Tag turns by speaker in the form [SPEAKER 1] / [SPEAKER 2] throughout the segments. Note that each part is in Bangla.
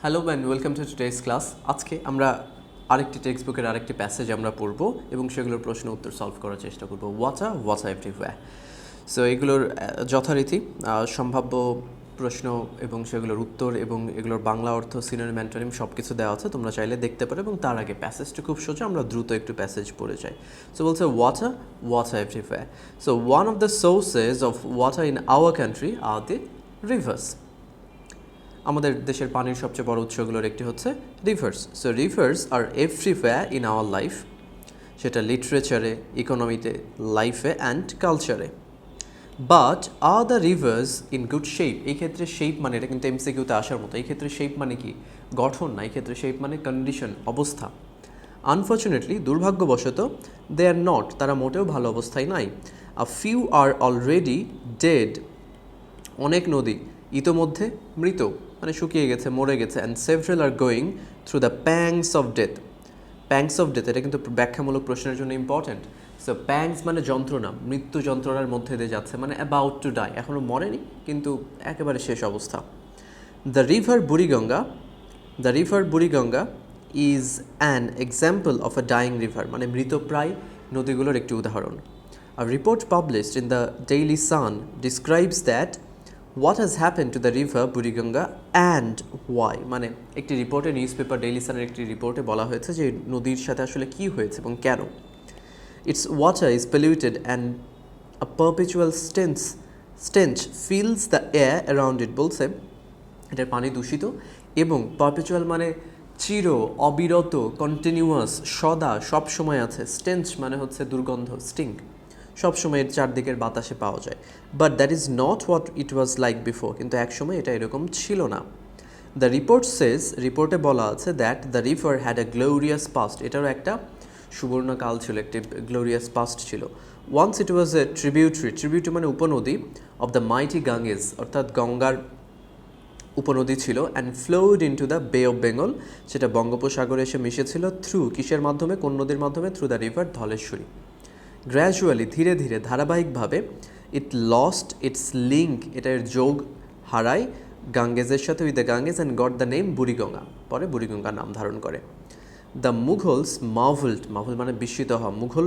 [SPEAKER 1] Hello and welcome to today's class. আজকে আমরা আরেকটি টেক্সট বুকের আরেকটি প্যাসেজ আমরা পড়ব এবং সেগুলোর প্রশ্ন উত্তর সলভ করার চেষ্টা করব। Water everywhere. সো এগুলোর যথারীতি সম্ভাব্য প্রশ্ন এবং সেগুলোর উত্তর এবং এগুলোর বাংলা অর্থ, সিনোনিম, অ্যান্টোনিম সব কিছু দেওয়া আছে, তোমরা চাইলে দেখতে পারো। এবং তার আগে প্যাসেজটা খুব সোজা, আমরা দ্রুত একটু প্যাসেজ পড়ে যাই। সো বলছে water everywhere. So one of the sources of water in our country are the rivers. আমাদের দেশের পানির সবচেয়ে বড় উৎসগুলোর একটি হচ্ছে rivers. So rivers are everywhere in our life, সেটা লিটারেচারে, ইকোনমিতে, লাইফে অ্যান্ড কালচারে। But are the rivers in good shape? এই ক্ষেত্রে শেপ মানে, এটা কিন্তু এমসিকিউতে আসার মতো, এই ক্ষেত্রে শেপ মানে কি? গঠন না, এই ক্ষেত্রে শেপ মানে কন্ডিশন, অবস্থা। আনফর্চুনেটলি, দুর্ভাগ্যবশত, দে আর নট, তারা মোটেও ভালো অবস্থায় নাই। A few are already dead, অনেক নদী ইতোমধ্যে মৃত, মানে শুকিয়ে গেছে, মরে গেছে। And several are going through the pangs of death. Pangs of death, এটা কিন্তু ব্যাখ্যামূলক প্রশ্নের জন্য ইম্পর্ট্যান্ট। সো প্যাংস মানে যন্ত্রণা, মৃত্যু যন্ত্রণার মধ্যে দিয়ে যাচ্ছে, মানে অ্যাবাউট টু ডাই, এখনও মরেনি কিন্তু একেবারে শেষ অবস্থা। The river Buriganga is an example of a dying river, মানে মৃতপ্রায় নদীগুলোর একটি উদাহরণ। A report published in the Daily Sun describes that what has happened to the river Buriganga and why, মানে একটি রিপোর্টে, নিউজ পেপার ডেইলি সানের একটি রিপোর্টে বলা হয়েছে যে নদীর সাথে আসলে কী হয়েছে এবং কেন। Its water is polluted and a perpetual stench fills the air around it, বলছে এটার পানি দূষিত এবং পারপেচুয়াল মানে চির, অবিরত, কন্টিনিউয়াস, সদা, সব সময় আছে। স্টেঞ্চ মানে হচ্ছে দুর্গন্ধ, স্টিঙ্ক, সবসময় এর চারদিকের বাতাসে পাওয়া যায়। But that is not what it was like before, কিন্তু একসময় এটা এরকম ছিল না। দ্য রিপোর্ট সেজ, রিপোর্টে বলা আছে that the river had a glorious past, এটারও একটা সুবর্ণকাল ছিল, একটি গ্লোরিয়াস পাস্ট ছিল। Once it was a tributary মানে উপনদী অফ দ্য মাইটি গাঙ্গেজ, অর্থাৎ গঙ্গার উপনদী ছিল। অ্যান্ড ফ্লোড ইনটু দ্য বে অফ বেঙ্গল, সেটা বঙ্গোপসাগরে এসে মিশেছিল থ্রু, কিসের মাধ্যমে, কোন নদীর মাধ্যমে? Through the river Dhaleshwari. Gradually, ধীরে ধীরে, ধারাবাহিকভাবে, ইট লস্ট ইটস লিঙ্ক, এটার যোগ হারায় গাঙ্গেজের সাথে, with the Ganges, and got the name Buriganga, পরে বুড়িগঙ্গা নাম ধারণ করে। দ্য মুঘলস মার্ভেলড মানে বিস্মিত হওয়া, মুঘল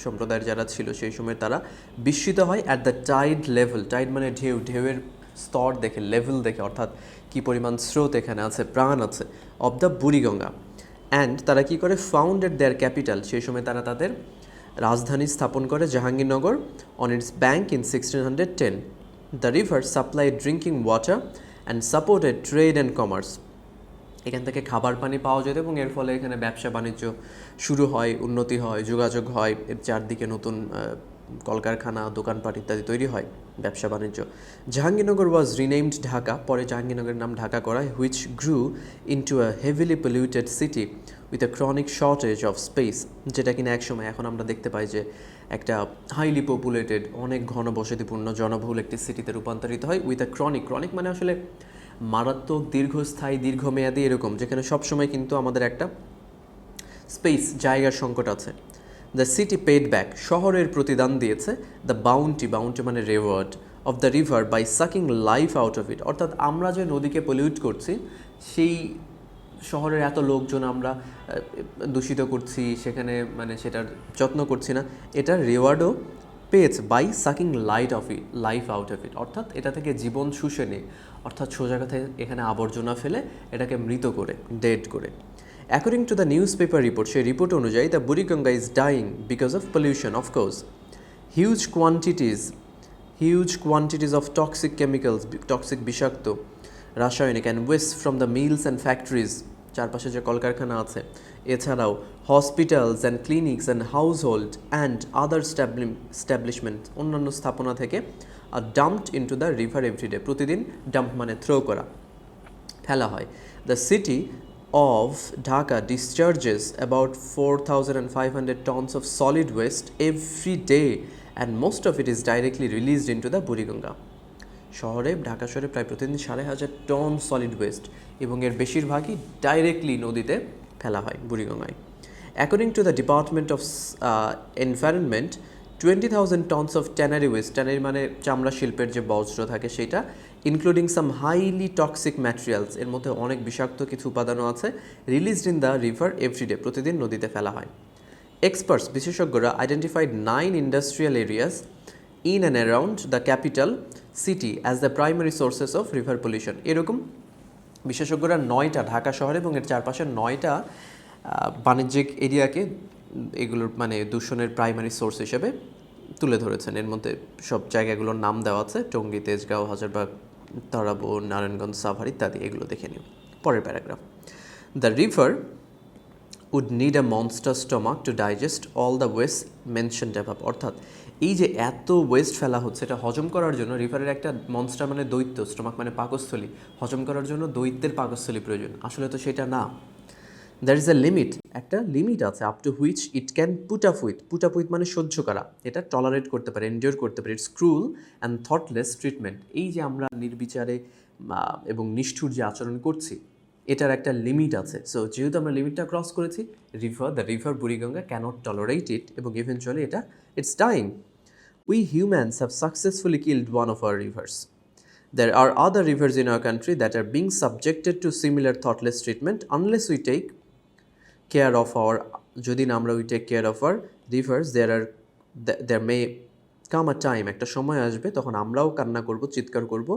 [SPEAKER 1] সম্প্রদায়ের যারা ছিল সেই সময় তারা বিস্মিত হয় at the tide level, tide মানে ঢেউ, ঢেউয়ের স্তর দেখে, লেভেল দেখে, অর্থাৎ কী পরিমাণ স্রোত এখানে আছে, প্রাণ আছে, অব দ্য বুড়িগঙ্গা। অ্যান্ড তারা কী করে? ফাউন্ডেড দেয়ার ক্যাপিটাল, সেই সময় তারা তাদের রাজধানী স্থাপন করে Jahangirnagar, on it's bank in 1610। The river supplied drinking water and supported trade and commerce, এখান থেকে খাবার পানি পাওয়া যেত এবং এর ফলে এখানে ব্যবসা বাণিজ্য শুরু হয়, উন্নতি হয়, যোগাযোগ হয়, এর চারদিকে নতুন কলকারখানা, দোকানপাট ইত্যাদি তৈরি হয়, ব্যবসা বাণিজ্য। জাহাঙ্গীরনগর ওয়াজ রিনেমড ঢাকা, পরে জাহাঙ্গীরনগরের নাম ঢাকা করা হয়। Which grew into a heavily polluted city with a chronic shortage of speech, যেটা কিনা একসময়, এখন আমরা দেখতে পাই যে একটা হাইলি পপুলেটেড, অনেক ঘনবসতিপূর্ণ, জনবহুল একটি সিটিতে রূপান্তরিত হয়। উইথ আ ক্রনিক মানে আসলে মারাত্মক, দীর্ঘস্থায়ী, দীর্ঘমেয়াদী, এরকম, যেখানে সবসময় কিন্তু আমাদের একটা স্পেস, জায়গার সংকট আছে। দ্য সিটি পেড ব্যাক, শহরের প্রতিদান দিয়েছে। দ্য বাউন্টি মানে reward of the river by sucking life out of it, অর্থাৎ আমরা যে নদীকে পলিউট করছি, সেই শহরের এত লোকজন আমরা দূষিত করছি, সেখানে মানে সেটার যত্ন করছি না, এটার রিওয়ার্ডও পেয়েছে by sucking life out of it, অর্থাৎ এটা থেকে জীবন শুষে নেই, অর্থাৎ সোজা কথায় এখানে আবর্জনা ফেলে এটাকে মৃত করে, ডেড করে। According to the news paper report, সেই রিপোর্ট অনুযায়ী the Buriganga is dyeing because of pollution, of course. Huge quantities of toxic chemicals, toxic বিষাক্ত রাসায়নিক, and West from the mills and factories, চারপাশে যে কলকারখানা আছে, এছাড়াও hospitals and clinics and house hold and other establishment, অন্যান্য স্থাপনা থেকে আর ডাম্পড ইন্টু দ্য রিভার এভরিডে, প্রতিদিন ডাম্প মানে থ্রো করা, ফেলা হয়। The city of Dhaka discharges about 4,500 tons of solid waste every day and most of it is directly released into the Buriganga. Dhaka শহরে প্রায় প্রতিদিন 5,500 টন সলিড ওয়েস্ট এবং এর বেশিরভাগই ডাইরেক্টলি নদীতে ফেলা হয়, বুড়িগঙ্গায়। According to the department of environment, 20,000 tons of tannery waste, tannery মানে চামড়া শিল্পের যে বজ্র থাকে সেটা, including some highly toxic materials, এর মধ্যে অনেক বিষাক্ত কিছু উপাদানও আছে, released in the river everyday, প্রতিদিন নদীতে ফেলা হয়। এক্সপার্টস, বিশেষজ্ঞরা identified 9 industrial areas in and around the capital city as the primary sources of river pollution. এরকম বিশেষজ্ঞরা 9টা, ঢাকা শহর এবং এর চারপাশের 9টা বাণিজ্যিক এরিয়াকে এগুলোর মানে দূষণের প্রাইমারি সোর্স হিসেবে তুলে ধরেছেন। এর মধ্যে সব জায়গাগুলোর নাম দেওয়া আছে, টঙ্গী, তেজগাঁও, হাজারবাগ, তারাবো, নারায়ণগঞ্জ, সাভার ইত্যাদি। এগুলো দেখে নিও। পরের paragraph, the river would need a monster stomach to digest all the waste mentioned above। অর্থাৎ এই যে এত ওয়েস্ট ফেলা হচ্ছে, এটা হজম করার জন্য রিভারের একটা মনস্টার মানে দৈত্য, স্টমাক মানে পাকস্থলী, হজম করার জন্য দৈত্যের পাকস্থলী প্রয়োজন। আসলে তো সেটা না। দ্যার ইজ এ লিমিট, একটা লিমিট আছে, up to which it can put up with মানে সহ্য করা, এটা টলারেট করতে পারে, এনডিওর করতে পারে। It's ক্রুল and thoughtless treatment. এই যে আমরা নির্বিচারে এবং নিষ্ঠুর যে আচরণ করছি, এটার একটা লিমিট আছে। সো যেহেতু আমরা লিমিটটা ক্রস করেছি, the river Buriganga cannot tolerate it, এবং eventually it's dying. We humans have successfully killed one of our rivers. There are other rivers in our country that are being subjected to similar thoughtless treatment unless we take care of our, যদি না আমরা we take care of our rivers, there may come a time, একটা সময় আসবে তখন আমরাও কান্না করব, চিৎকার করব,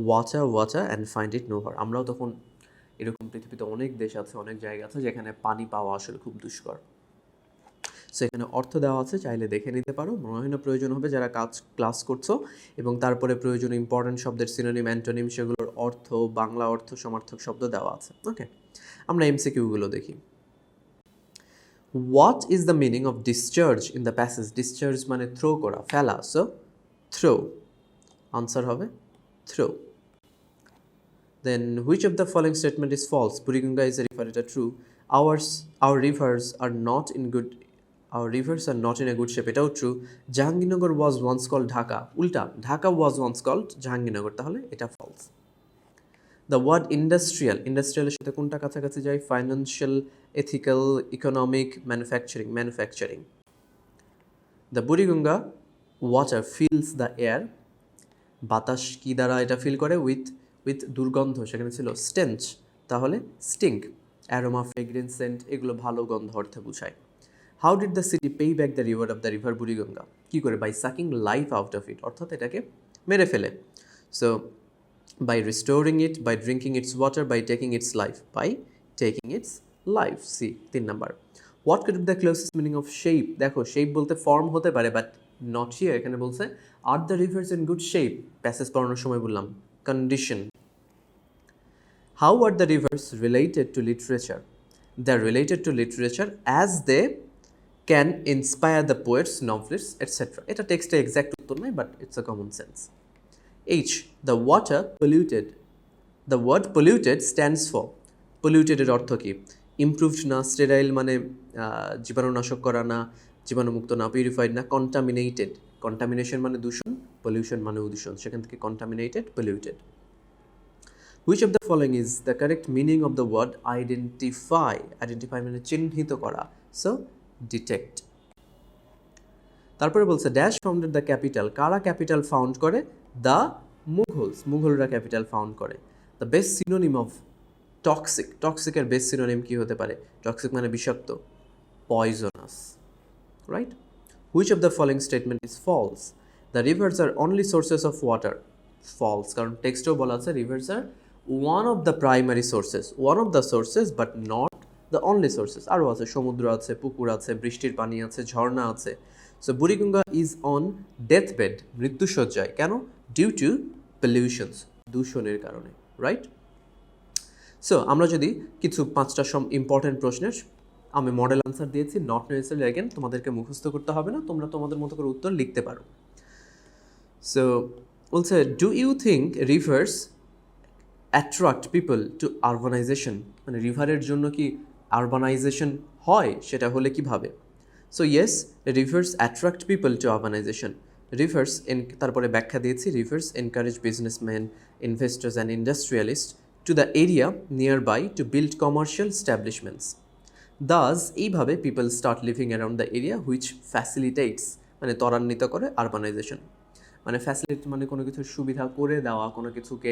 [SPEAKER 1] ওয়াচা and find it nowhere। আমরাও তখন, এরকম পৃথিবীতে অনেক দেশ আছে, অনেক জায়গা আছে যেখানে পানি পাওয়া আসলে খুব দুষ্কর। সো এখানে অর্থ দেওয়া আছে, চাইলে দেখে নিতে পারো, মনে হয় না প্রয়োজন হবে যারা ক্লাস করছো। এবং তারপরে প্রয়োজন ইম্পর্টেন্ট শব্দের সিনোনিম, অ্যান্টোনিম, সেগুলোর অর্থ, বাংলা অর্থ, সমার্থক শব্দ দেওয়া আছে। ওকে, আমরা এমসিকিউগুলো দেখি। What is the meaning of discharge in the passage? Discharge মানে থ্রো করা, ফেলা। সো থ্রো, আনসার হবে throw. Then which of the following statement is false? Buriganga is a river, এটা true. Our rivers are not in good shape, এটাও true. Jahangirnagar was once called Dhaka, উল্টা, Dhaka was once called Jahangirnagar, তাহলে এটা ফলস। দ্য ওয়ার্ড ইন্ডাস্ট্রিয়ালের সাথে কোনটা কাছাকাছি যায়? Financial, ethical, economic, manufacturing. The Buriganga water feels the air, বাতাস কি দ্বারা এটা ফিল করে? উইথ দুর্গন্ধ, সেখানে ছিল স্টেঞ্চ, তাহলে স্টিঙ্ক। অ্যারোমা, ফ্রেগ্রেন্স, সেন্ট, এগুলো ভালো গন্ধ অর্থে বোঝায়। How did the city pay back the river Buriganga? কী করে? By sucking life out of it, অর্থাৎ এটাকে মেরে ফেলে। So by restoring it, by drinking its water, by taking its life. C 3 number. What could be the closest meaning of shape? দেখো, শেপ বলতে ফর্ম হতে পারে, বাট নট হিয়ার। এখানে বলছে are the rivers in good shape, passage পড়ানোর সময় বললাম condition. How are the rivers related to literature? They are related to literature as they can inspire the poets, novelists, etc. এটা টেক্সটে এক্সাক্ট উত্তর নয়, but it's a common sense. H, the water polluted. The word polluted stands for, polluted এর অর্থ কি? ইমপ্রুভড না, স্টেরাইল মানে জীবাণুনাশক করা না, জীবাণুমুক্ত না, পিউরিফাইড না, কন্টামিনেটেড, কন্টামিনেশন মানে দূষণ, পলিউশন মানে দূষণ, সেখান থেকে contaminated, polluted. Which of the following is the correct meaning of the word identify? Identify মানে চিহ্নিত করা, so detect. তারপরে বলছে ড্যাশ ফাউন্ডেড দ্য ক্যাপিটাল, কারা ক্যাপিটাল ফাউন্ড করে? দ্য মুঘলরা ক্যাপিটাল ফাউন্ড করে। দ্য বেস্ট সিনোনিম অফ টক্সিকের বেস্ট সিনোনিম কি হতে পারে? টক্সিক মানে বিষাক্ত, poisonous, right? Which of the following statement is false? The rivers are only sources of water, false, কারণ টেক্সটেও বলা আছে rivers are one of the primary sources, one of the sources but not the only sources। আরও আছে, সমুদ্র আছে, পুকুর আছে, বৃষ্টির পানি আছে, ঝর্ণা আছে। So Buriganga is on deathbed, মৃত্যুসজ্জায়, কেন? ডিউ টু পলিউশনস, দূষণের কারণে, রাইট? সো আমরা যদি কিছু 5টা ইম্পর্টেন্ট প্রশ্নের আমি মডেল আনসার দিয়েছি, নট নেসেসারি অ্যাগেন তোমাদেরকে মুখস্থ করতে হবে না, তোমরা তোমাদের মতো করে উত্তর লিখতে পারো। সো বলছে do you think rivers attract people to urbanization? মানে রিভারের জন্য কি আরবানাইজেশন হয়? সেটা হলে কিভাবে? So yes, rivers attract people to urbanization. Rivers, তারপরে ব্যাখ্যা দিয়েছি, rivers encourage businessman, investors and industrialist to the area nearby to build commercial establishments. Thus, এইভাবে people start living around the area which facilitates মানে ত্বরান্বিত করে আরবানাইজেশন। মানে ফ্যাসিলিটি মানে কোনো কিছুর সুবিধা করে দেওয়া, কোনো কিছুকে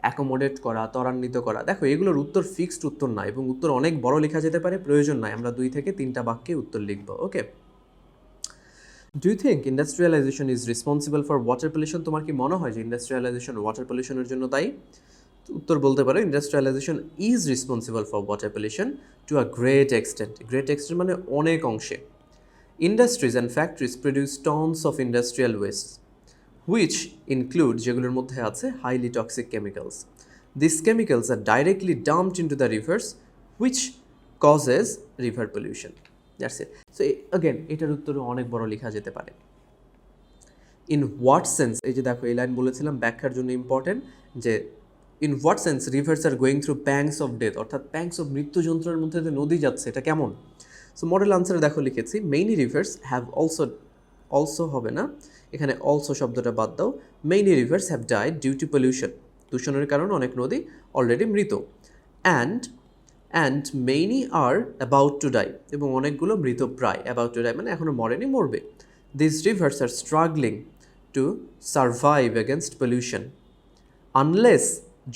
[SPEAKER 1] অ্যাকোমোডেট করা, ত্বরান্বিত করা। দেখো এগুলোর উত্তর ফিক্সড উত্তর না, এবং উত্তর অনেক বড় লেখা যেতে পারে, প্রয়োজন নাই, আমরা 2 থেকে 3টা বাক্যে উত্তর লিখব। Okay, do you think industrialization is responsible for water pollution? তোমার কি মনে হয় যে ইন্ডাস্ট্রিয়ালাইজেশন ওয়াটার পলিউশনের জন্য দায়ী? উত্তর বলতে পারো industrialisation is responsible for water pollution to a great extent. Great extent মানে অনেক অংশে। Industries and factories produce tonnes of industrial waste which include যেগুলোর মধ্যে আছে highly toxic chemicals. These chemicals are directly dumped into the rivers which causes river pollution. That's it. So again এটার উত্তরে অনেক বড় লেখা যেতে পারে। In what sense, এই যে দেখো এই লাইন বলেছিলাম ব্যাখ্যার জন্য ইম্পর্টেন্ট, যে in what sense rivers are going through pangs of death, অর্থাৎ pangs of মৃত্যু যন্ত্রণার মধ্যে যে নদী যাচ্ছে এটা কেমন। সো মডেল আনসারে দেখো লিখেছি many rivers have also হবে না, এখানে অলসো শব্দটা বাদ দাও। Many rivers have died due to pollution, দূষণের কারণে অনেক নদী অলরেডি মৃত। And many are about to die, এবং অনেকগুলো মৃত প্রায়, অ্যাবাউট টু ডাই মানে এখনও মরেনি, মরবে। This rivers are struggling to survive against pollution unless,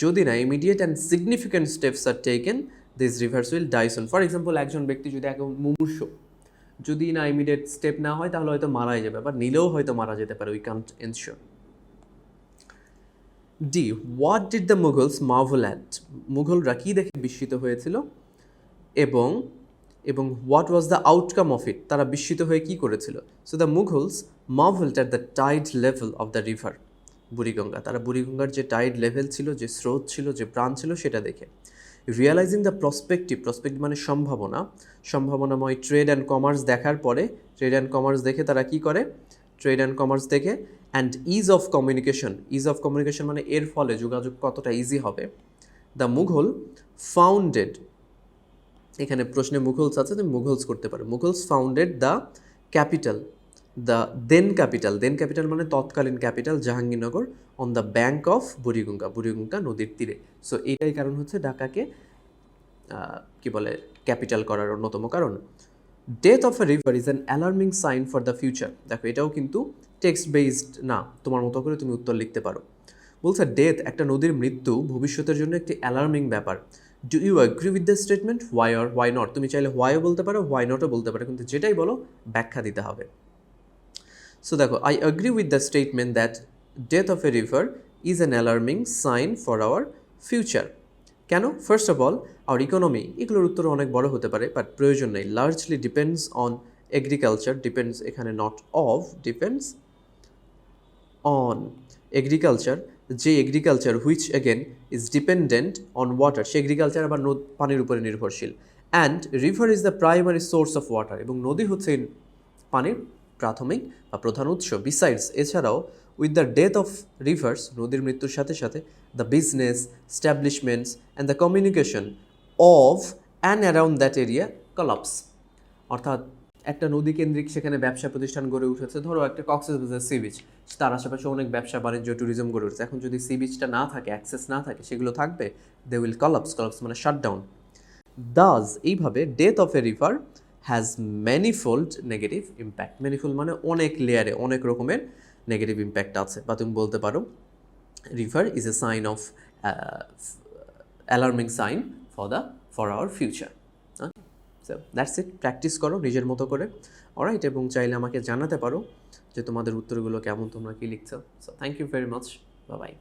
[SPEAKER 1] যদি না immediate and significant steps are taken this rivers will die soon. For example একজন ব্যক্তি যদি এখন মুমূর্ষ, যদি না ইমিডিয়েট স্টেপ না হয় তাহলে হয়তো মারাই যাবে, বা নিলেও হয়তো মারা যেতে পারে, we can't ensure. D, what did the Mughals marvel at? মুঘলরা কী দেখে বিস্মিত হয়েছিল, এবং what was the outcome of it, তারা বিস্মিত হয়ে কী করেছিল। So the Mughals marvelled at the tide level of the river Buriganga, তারা বুড়িগঙ্গার যে টাইড লেভেল ছিল, যে স্রোত ছিল, যে প্রাণ ছিল সেটা দেখে। রিয়ালাইজিং দ্য প্রসপেক্টিভ মানে সম্ভাবনাময় ট্রেড অ্যান্ড কমার্স দেখার পরে, ট্রেড অ্যান্ড কমার্স দেখে তারা কি করে, ট্রেড অ্যান্ড কমার্স দেখে, অ্যান্ড ইজ অফ কমিউনিকেশন মানে এর ফলে যোগাযোগ কতটা ইজি হবে। দ্য মুঘল ফাউন্ডেড, এখানে প্রশ্নে মুঘলস আছে, তুমি মুঘলস করতে পারো। Mughals founded the capital, the then capital মানে তৎকালীন capital Jahangirnagar, on the bank of Buriganga নদীর তীরে। সো এইটাই কারণ হচ্ছে ঢাকাকে কি বলে ক্যাপিটাল করার অন্যতম কারণ। Death of a river is an alarming sign for the future. দেখো এটাও কিন্তু টেক্সট বেসড না, তোমার মতো করে তুমি উত্তর লিখতে পারো। বলছে ডেথ, একটা নদীর মৃত্যু ভবিষ্যতের জন্য একটি অ্যালার্মিং ব্যাপার। Do you agree with the statement? Why or why not, তুমি চাইলে হোয়াইও বলতে পারো, হোয়াই নটও বলতে পারো, কিন্তু যেটাই বলো ব্যাখ্যা দিতে হবে। So দেখো, I agree with the statement that death of a river is an alarming sign for our future. কেন? First of all, our economy, এগুলোর উত্তর অনেক বড় হতে পারে, বাট প্রয়োজন নেই। Largely depends on agriculture, depends এখানে not of, depends on agriculture, যে agriculture which again is dependent on water, say agriculture আবার পানির উপরে নির্ভরশীল। And river is the primary source of water, এবং নদী হচ্ছে পানির প্রাথমিক বা প্রধান উৎস। বিসাইডস, এছাড়াও with the death of rivers, নদীর মৃত্যুর সাথে সাথে, the business establishments and the communication of and around that area collapse, অর্থাৎ একটা নদী কেন্দ্রিক সেখানে ব্যবসা প্রতিষ্ঠান গড়ে উঠেছে। ধরো একটা কক্সবাজার সি বিচ, তার আশেপাশে অনেক ব্যবসা বাণিজ্য ট্যুরিজম গড়ে উঠেছে। এখন যদি সি বিচটা না থাকে, অ্যাক্সেস না থাকে, সেগুলো থাকবে, দে উইল কলাপস মানে শাটডাউন। দাস, এইভাবে death of a river has manifold negative impact. Manifold মানে অনেক লেয়ারে অনেক রকমের নেগেটিভ ইম্প্যাক্ট আছে, বা তুমি বলতে পারো river is a sign of alarming sign for our future. So that's it, practice করো নিজের মতো করে, অলরাইট, এবং চাইলে আমাকে জানাতে পারো যে তোমাদের উত্তরগুলো কেমন, তোমরা কি লিখছো। So thank you very much, bye by.